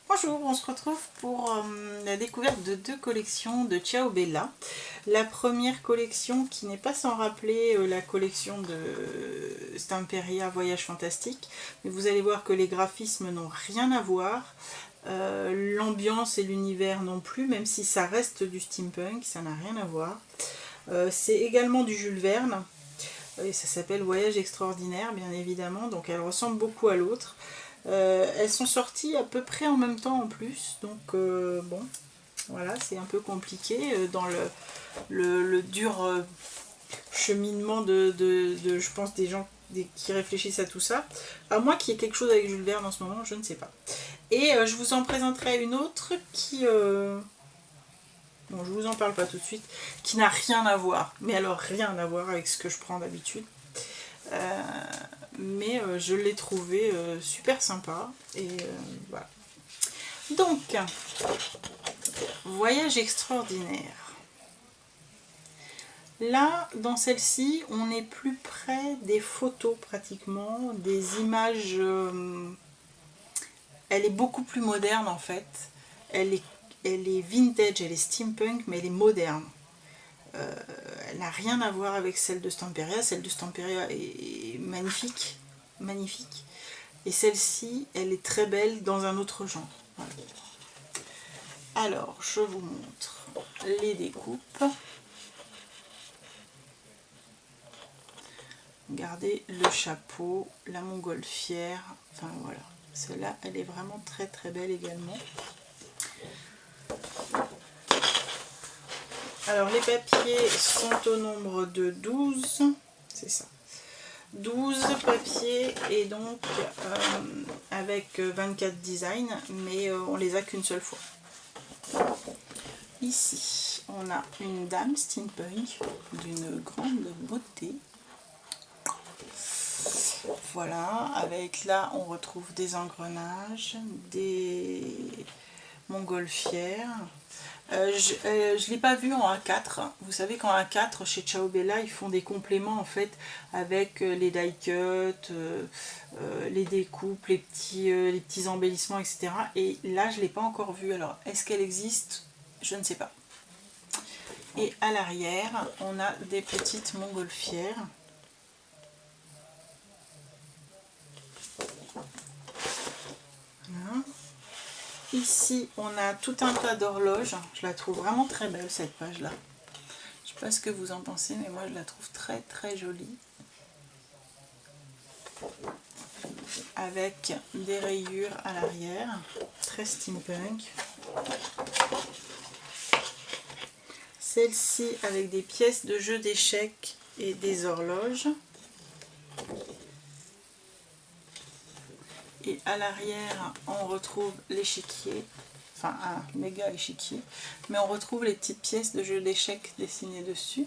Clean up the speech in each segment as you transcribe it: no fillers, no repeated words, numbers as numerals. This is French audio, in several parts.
Bonjour, on se retrouve pour la découverte de deux collections de Ciao Bella. La première collection qui n'est pas sans rappeler la collection de Stamperia Voyage Fantastique, mais vous allez voir que les graphismes n'ont rien à voir, l'ambiance et l'univers non plus, même si ça reste du steampunk, ça n'a rien à voir. C'est également du Jules Verne, et ça s'appelle Voyage extraordinaire bien évidemment, donc elle ressemble beaucoup à l'autre. Elles sont sorties à peu près en même temps en plus, donc bon, voilà, c'est un peu compliqué dans le dur cheminement de, je pense, des gens qui réfléchissent à tout ça. À moins qu'il y ait quelque chose avec Jules Verne en ce moment, je ne sais pas. Et je vous en présenterai une autre qui... bon, je vous en parle pas tout de suite, qui n'a rien à voir, mais alors rien à voir avec ce que je prends d'habitude. Mais je l'ai trouvé super sympa et voilà. Donc, Voyage extraordinaire. Là, dans celle-ci, on est plus près des photos pratiquement, des images. Elle est beaucoup plus moderne en fait. Elle est vintage, elle est steampunk, mais elle est moderne. Elle n'a rien à voir avec celle de Stamperia. Celle de Stamperia est magnifique, magnifique. Et celle-ci, elle est très belle dans un autre genre. Voilà. Alors, je vous montre les découpes. Regardez le chapeau, la montgolfière. Enfin voilà, celle-là, elle est vraiment très très belle également. Alors, les papiers sont au nombre de 12. C'est ça. 12 papiers et donc avec 24 designs, mais on les a qu'une seule fois. Ici, on a une dame steampunk d'une grande beauté. Voilà, avec là, on retrouve des engrenages, des montgolfières. Je ne l'ai pas vu en A4. Vous savez qu'en A4, chez Ciao Bella, ils font des compléments en fait avec les die cuts, les découpes, les petits embellissements, etc. Et là, je ne l'ai pas encore vu. Alors, est-ce qu'elle existe? Je ne sais pas. Et à l'arrière, on a des petites montgolfières. Voilà. Ici, on a tout un tas d'horloges. Je la trouve vraiment très belle cette page-là. Je ne sais pas ce que vous en pensez, mais moi je la trouve très très jolie. Avec des rayures à l'arrière, très steampunk. Celle-ci avec des pièces de jeu d'échecs et des horloges. Et à l'arrière, on retrouve l'échiquier, enfin un méga échiquier, mais on retrouve les petites pièces de jeu d'échecs dessinées dessus.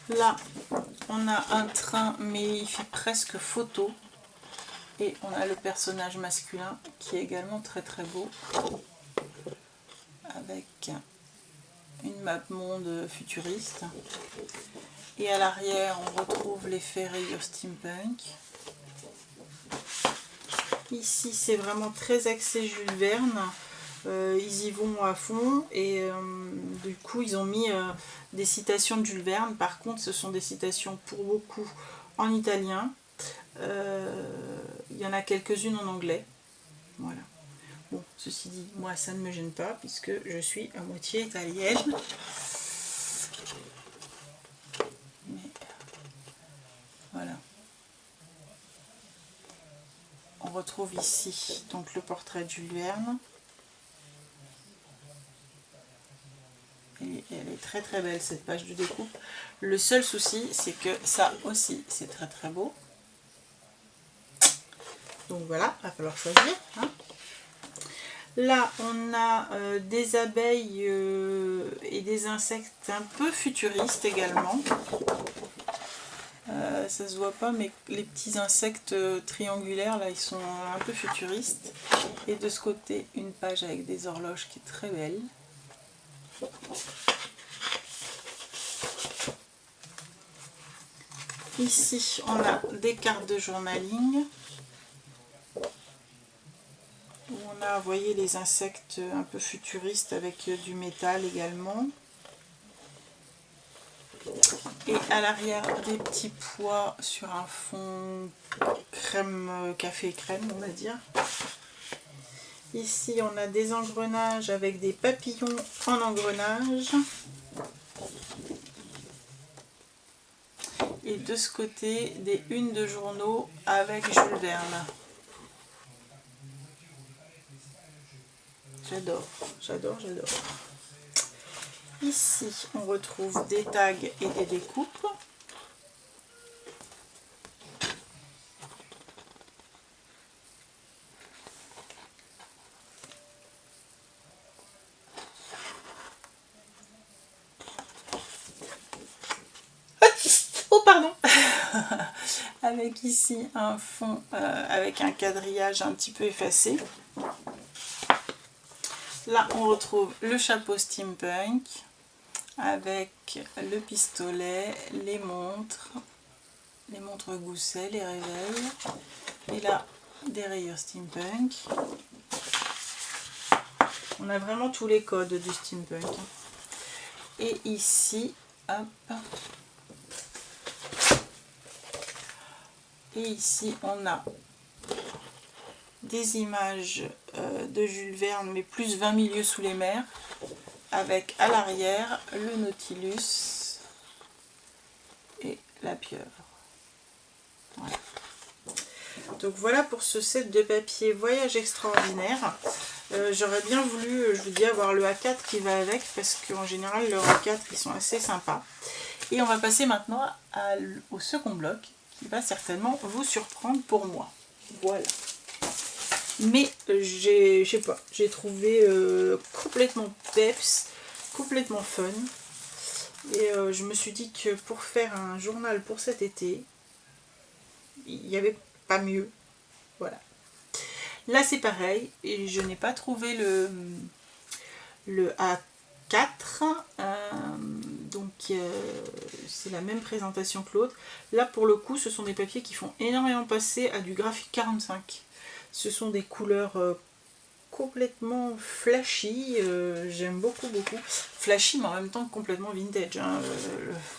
Là, on a un train, mais il fait presque photo. Et on a le personnage masculin qui est également très très beau. Avec une map monde futuriste. Et à l'arrière, on retrouve l'effet rayures steampunk. Ici, c'est vraiment très axé Jules Verne. Ils y vont à fond et du coup, ils ont mis des citations de Jules Verne. Par contre, ce sont des citations pour beaucoup en italien. Il y en a quelques-unes en anglais. Voilà. Bon, ceci dit, moi ça ne me gêne pas puisque je suis à moitié italienne. Mais voilà. On retrouve ici donc le portrait de Jules Verne. Et elle est très très belle cette page de découpe. Le seul souci, c'est que ça aussi, c'est très très beau. Donc voilà, il va falloir choisir. Hein. Là, on a des abeilles et des insectes un peu futuristes également. Ça se voit pas, mais les petits insectes triangulaires, là, ils sont un peu futuristes. Et de ce côté, une page avec des horloges qui est très belle. Ici, on a des cartes de journaling. Où on a, vous voyez, les insectes un peu futuristes avec du métal également. Et à l'arrière, des petits pois sur un fond crème, café crème, on va dire. Ici, on a des engrenages avec des papillons en engrenage. Et de ce côté, des unes de journaux avec Jules Verne. J'adore, j'adore, j'adore. Ici, on retrouve des tags et des découpes. Oh, pardon. Avec ici un fond avec un quadrillage un petit peu effacé. Là, on retrouve le chapeau steampunk avec le pistolet, les montres gousset, les réveils. Et là, des rayures steampunk. On a vraiment tous les codes du steampunk. Et ici, hop. Et ici, on a des images de Jules Verne, mais plus 20 milieux sous les mers, avec à l'arrière le Nautilus et la pieuvre. Voilà. Donc voilà pour ce set de papier voyage extraordinaire. J'aurais bien voulu, je vous dis, avoir le A4 qui va avec, parce qu'en général, le A4, ils sont assez sympas. Et on va passer maintenant au second bloc, qui va certainement vous surprendre pour moi. Voilà. Mais je sais pas, j'ai trouvé complètement peps, complètement fun. Et je me suis dit que pour faire un journal pour cet été, il n'y avait pas mieux. Voilà. Là c'est pareil, et je n'ai pas trouvé le A4, donc c'est la même présentation que l'autre. Là pour le coup, ce sont des papiers qui font énormément passer à du graphique 45. Ce sont des couleurs complètement flashy, j'aime beaucoup. Flashy, mais en même temps complètement vintage, hein,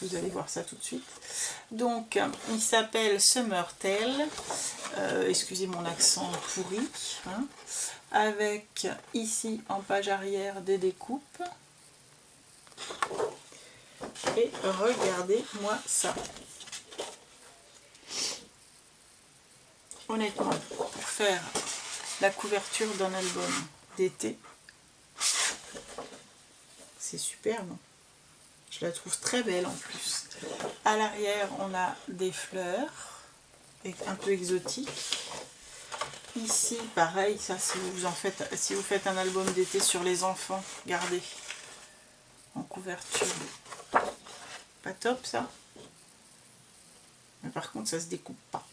vous allez voir ça tout de suite. Donc, il s'appelle Summertale, excusez mon accent pourri, hein, avec ici en page arrière des découpes. Et regardez-moi ça. Honnêtement, pour faire la couverture d'un album d'été, c'est superbe. Je la trouve très belle en plus. À l'arrière, on a des fleurs un peu exotiques. Ici, pareil, ça si vous faites un album d'été sur les enfants, regardez, en couverture. Pas top ça. Mais par contre, ça se découpe pas.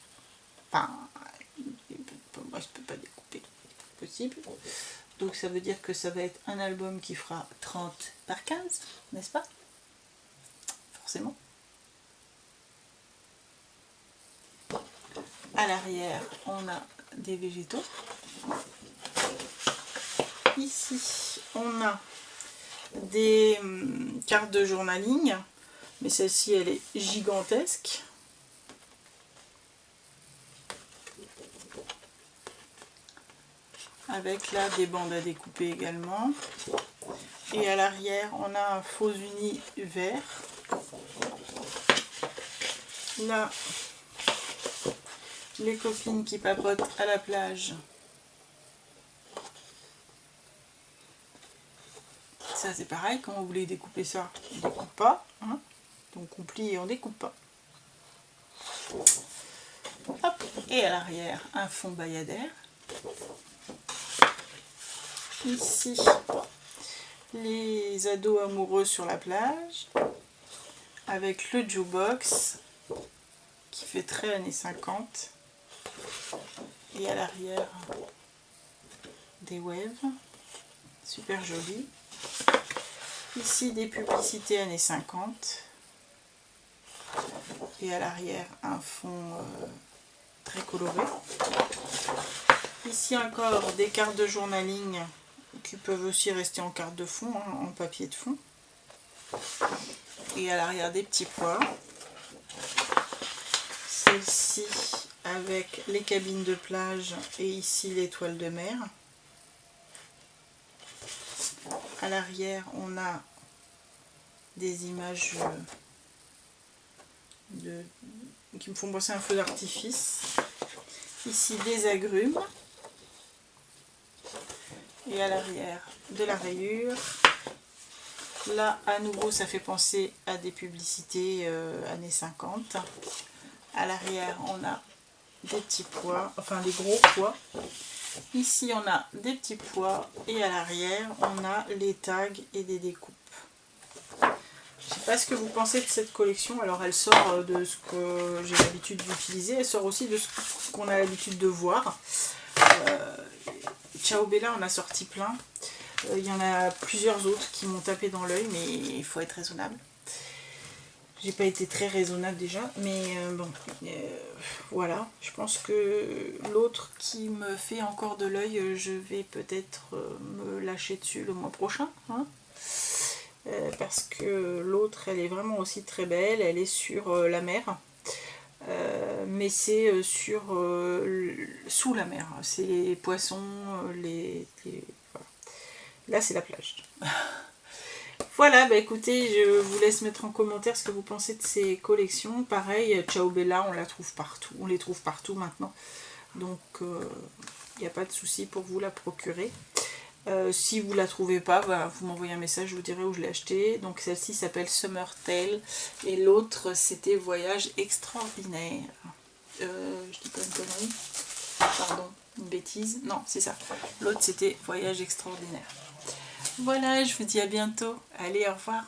Enfin, moi je peux pas découper, c'est possible. Donc ça veut dire que ça va être un album qui fera 30 par 15, n'est-ce pas? Forcément. À l'arrière, on a des végétaux. Ici, on a des cartes de journaling, mais celle-ci, elle est gigantesque. Avec là des bandes à découper également. Et à l'arrière, on a un faux uni vert. Là, les copines qui papotent à la plage. Ça c'est pareil, quand vous voulez découper ça, on ne découpe pas. Hein, donc on plie et on découpe pas. Hop. Et à l'arrière, un fond bayadère. Ici, les ados amoureux sur la plage, avec le jukebox qui fait très années 50. Et à l'arrière, des waves, super jolies. Ici, des publicités années 50. et à l'arrière un fond très coloré. Ici encore des cartes de journaling qui peuvent aussi rester en carte de fond, hein, en papier de fond. Et à l'arrière des petits pois. Celle-ci avec les cabines de plage et ici les toiles de mer. À l'arrière on a des images qui me font penser à un feu d'artifice. Ici des agrumes. Et à l'arrière de la rayure. Là à nouveau ça fait penser à des publicités années 50. À l'arrière on a des petits pois, enfin des gros pois. Ici on a des petits pois et à l'arrière on a les tags et des découpes. Je ne sais pas ce que vous pensez de cette collection. Alors elle sort de ce que j'ai l'habitude d'utiliser, elle sort aussi de ce qu'on a l'habitude de voir. Ciao Bella on a sorti plein. Il y en a plusieurs autres qui m'ont tapé dans l'œil, mais il faut être raisonnable. J'ai pas été très raisonnable déjà, mais bon, voilà. Je pense que l'autre qui me fait encore de l'œil, je vais peut-être me lâcher dessus le mois prochain. Hein, parce que l'autre, elle est vraiment aussi très belle. Elle est sur la mer. Mais c'est sur sous la mer. C'est les poissons, voilà. Là, c'est la plage. Voilà, bah écoutez, je vous laisse mettre en commentaire ce que vous pensez de ces collections. Pareil, Ciao Bella, on la trouve partout. On les trouve partout maintenant. Donc, il n'y a pas de souci pour vous la procurer. Si vous ne la trouvez pas, bah, vous m'envoyez un message, je vous dirai où je l'ai acheté. Donc, celle-ci s'appelle Summer Tale. Et l'autre, c'était Voyage Extraordinaire. Je dis pas une connerie. Pardon, une bêtise. Non, c'est ça. L'autre, c'était Voyage Extraordinaire. Voilà, je vous dis à bientôt. Allez, au revoir.